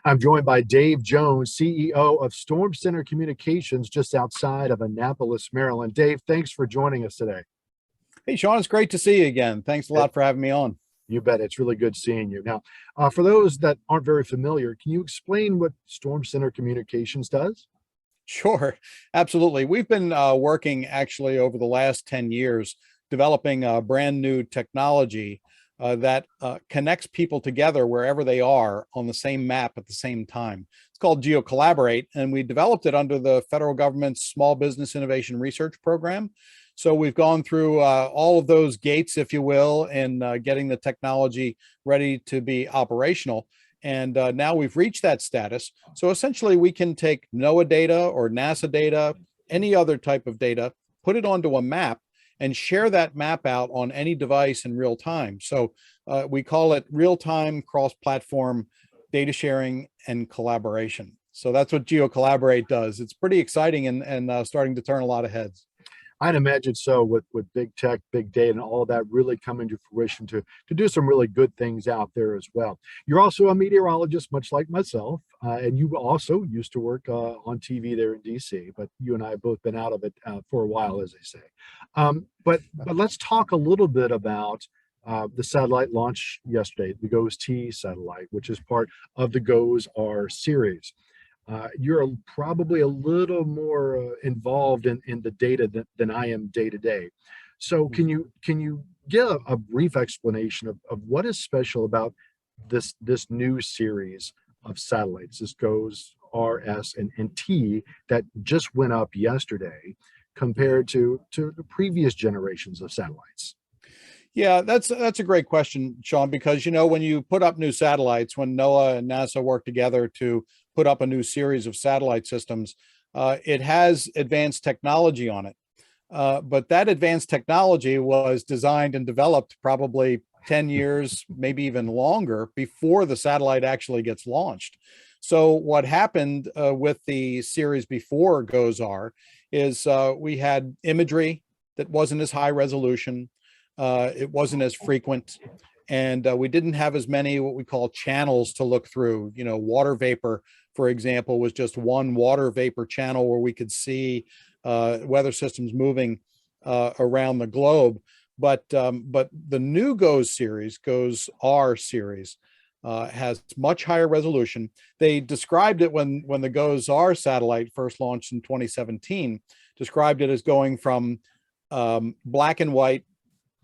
I'm joined by Dave Jones, CEO of StormCenter Communications, just outside of Annapolis, Maryland. Dave, thanks for joining us today. Hey, Sean, it's great to see you again. Thanks a lot for having me on. You bet. It's really good seeing you. Now, for those that aren't very familiar, can you explain what StormCenter Communications does? Sure, absolutely. We've been working actually over the last 10 years developing a brand new technology that connects people together wherever they are on the same map at the same time. It's called GeoCollaborate, and we developed it under the federal government's Small Business Innovation Research Program. So we've gone through all of those gates, if you will, in getting the technology ready to be operational. And now we've reached that status. So essentially we can take NOAA data or NASA data, any other type of data, put it onto a map and share that map out on any device in real time. So we call it real-time cross-platform data sharing and collaboration. So that's what GeoCollaborate does. It's pretty exciting and starting to turn a lot of heads. I'd imagine so, with big tech, big data, and all of that really coming to fruition to do some really good things out there as well. You're also a meteorologist, much like myself, and you also used to work on TV there in DC, but you and I have both been out of it for a while, as they say. But let's talk a little bit about the satellite launch yesterday, the GOES-T satellite, which is part of the GOES-R series. You're probably a little more involved in the data than I am day to day. So can you give a brief explanation of what is special about this new series of satellites, this GOES-R, S, and T, that just went up yesterday compared to the previous generations of satellites? Yeah, that's a great question, Sean, because when you put up new satellites, when NOAA and NASA work together to put up a new series of satellite systems, it has advanced technology on it. But that advanced technology was designed and developed probably 10 years, maybe even longer, before the satellite actually gets launched. So what happened with the series before GOES-R is we had imagery that wasn't as high resolution. It wasn't as frequent, and we didn't have as many what we call channels to look through. Water vapor, for example, was just one water vapor channel where we could see weather systems moving around the globe. But the new GOES-R series, has much higher resolution. They described it when the GOES-R satellite first launched in 2017, described it as going from black and white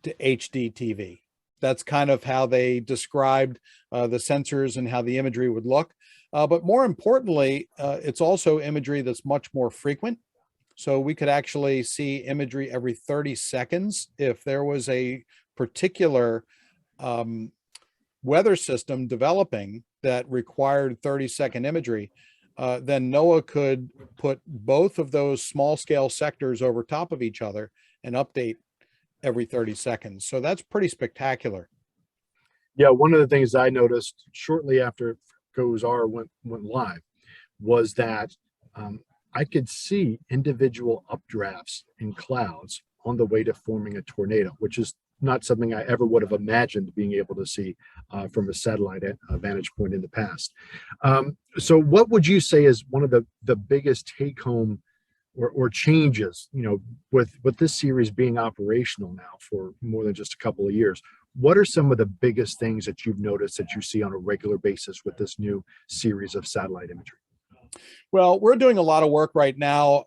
to HD TV. That's kind of how they described the sensors and how the imagery would look. But more importantly, it's also imagery that's much more frequent. So we could actually see imagery every 30 seconds. If there was a particular weather system developing that required 30-second imagery, then NOAA could put both of those small scale sectors over top of each other and update every 30 seconds. So that's pretty spectacular. Yeah, one of the things I noticed shortly after GOES-R went live was that I could see individual updrafts in clouds on the way to forming a tornado, which is not something I ever would have imagined being able to see from a satellite vantage point in the past. So what would you say is one of the biggest take-home or changes, with this series being operational now for more than just a couple of years? What are some of the biggest things that you've noticed that you see on a regular basis with this new series of satellite imagery? Well, we're doing a lot of work right now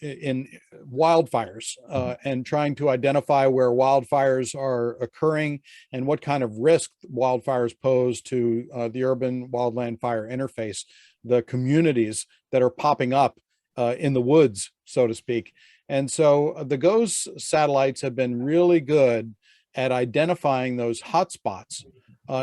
in wildfires and trying to identify where wildfires are occurring and what kind of risk wildfires pose to the urban wildland fire interface, the communities that are popping up in the woods, so to speak. And so the GOES satellites have been really good at identifying those hotspots.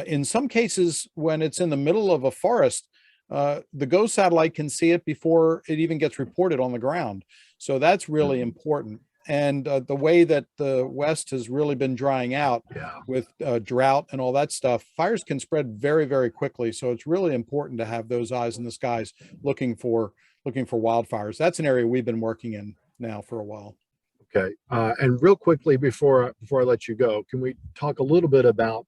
In some cases, when it's in the middle of a forest, the GOES satellite can see it before it even gets reported on the ground. So that's really important. And the way that the West has really been drying out with drought and all that stuff, fires can spread very, very quickly. So it's really important to have those eyes in the skies looking for wildfires. That's an area we've been working in now for a while. Okay, and real quickly before I let you go, can we talk a little bit about,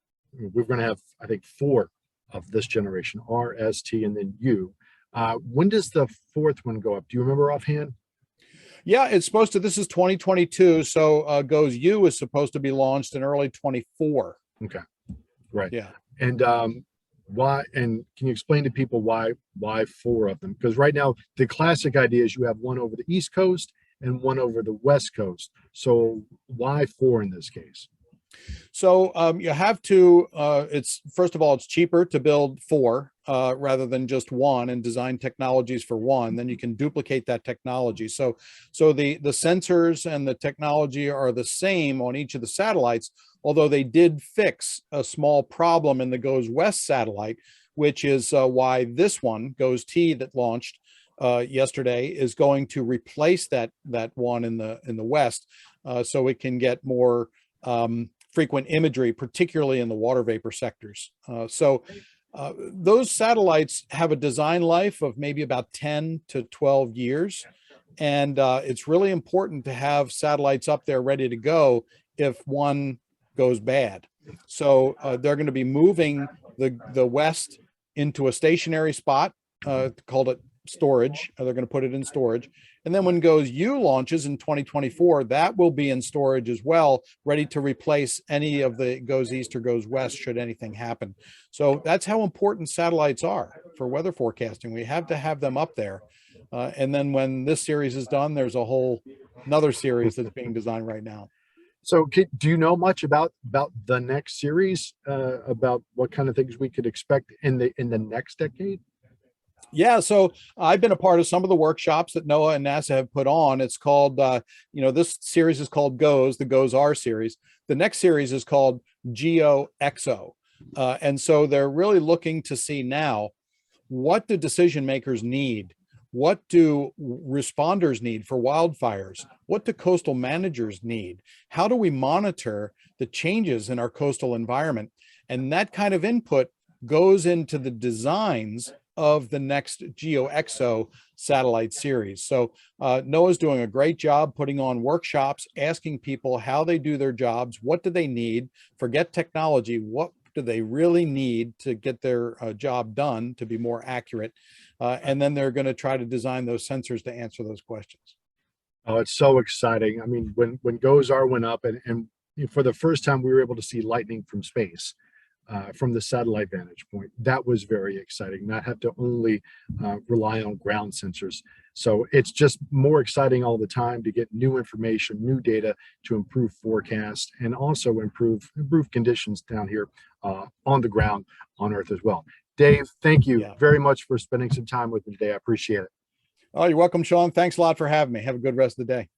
we're going to have, I think, 4 of this generation, R, S, T, and then U. When does the fourth one go up? Do you remember offhand? Yeah, it's supposed to. This is 2022, so GOES-U is supposed to be launched in early 24. Okay, right. Yeah. And why? And can you explain to people why four of them? Because right now the classic idea is you have one over the East Coast and one over the West Coast. So why four in this case? So you have to, it's first of all, it's cheaper to build four rather than just one and design technologies for one. Then you can duplicate that technology. So the sensors and the technology are the same on each of the satellites, although they did fix a small problem in the GOES-West satellite, which is why this one, GOES-T, that launched yesterday, is going to replace that one in the West, so it can get more frequent imagery, particularly in the water vapor sectors. Those satellites have a design life of maybe about 10 to 12 years. And it's really important to have satellites up there ready to go if one goes bad. So they're going to be moving the West into a stationary spot, called it storage. They're going to put it in storage. And then when GOES-U launches in 2024, that will be in storage as well, ready to replace any of the GOES-East or GOES-West should anything happen. So that's how important satellites are for weather forecasting. We have to have them up there. And then when this series is done, there's a whole another series that's being designed right now. So do you know much about the next series, about what kind of things we could expect in the next decade? Yeah, so I've been a part of some of the workshops that NOAA and NASA have put on. It's called, this series is called GOES, the GOES-R series. The next series is called GEO-XO. And so they're really looking to see now, what do decision makers need? What do responders need for wildfires? What do coastal managers need? How do we monitor the changes in our coastal environment? And that kind of input goes into the designs of the next GEO-XO satellite series. So NOAA's doing a great job putting on workshops, asking people how they do their jobs, what do they need, forget technology, what do they really need to get their job done to be more accurate, and then they're going to try to design those sensors to answer those questions. Oh, it's so exciting. I mean, when GOES-R went up and for the first time we were able to see lightning from space, from the satellite vantage point. That was very exciting, not have to only rely on ground sensors. So it's just more exciting all the time to get new information, new data to improve forecast and also improve conditions down here on the ground on Earth as well. Dave, thank you very much for spending some time with me today. I appreciate it. Oh, you're welcome, Sean. Thanks a lot for having me. Have a good rest of the day.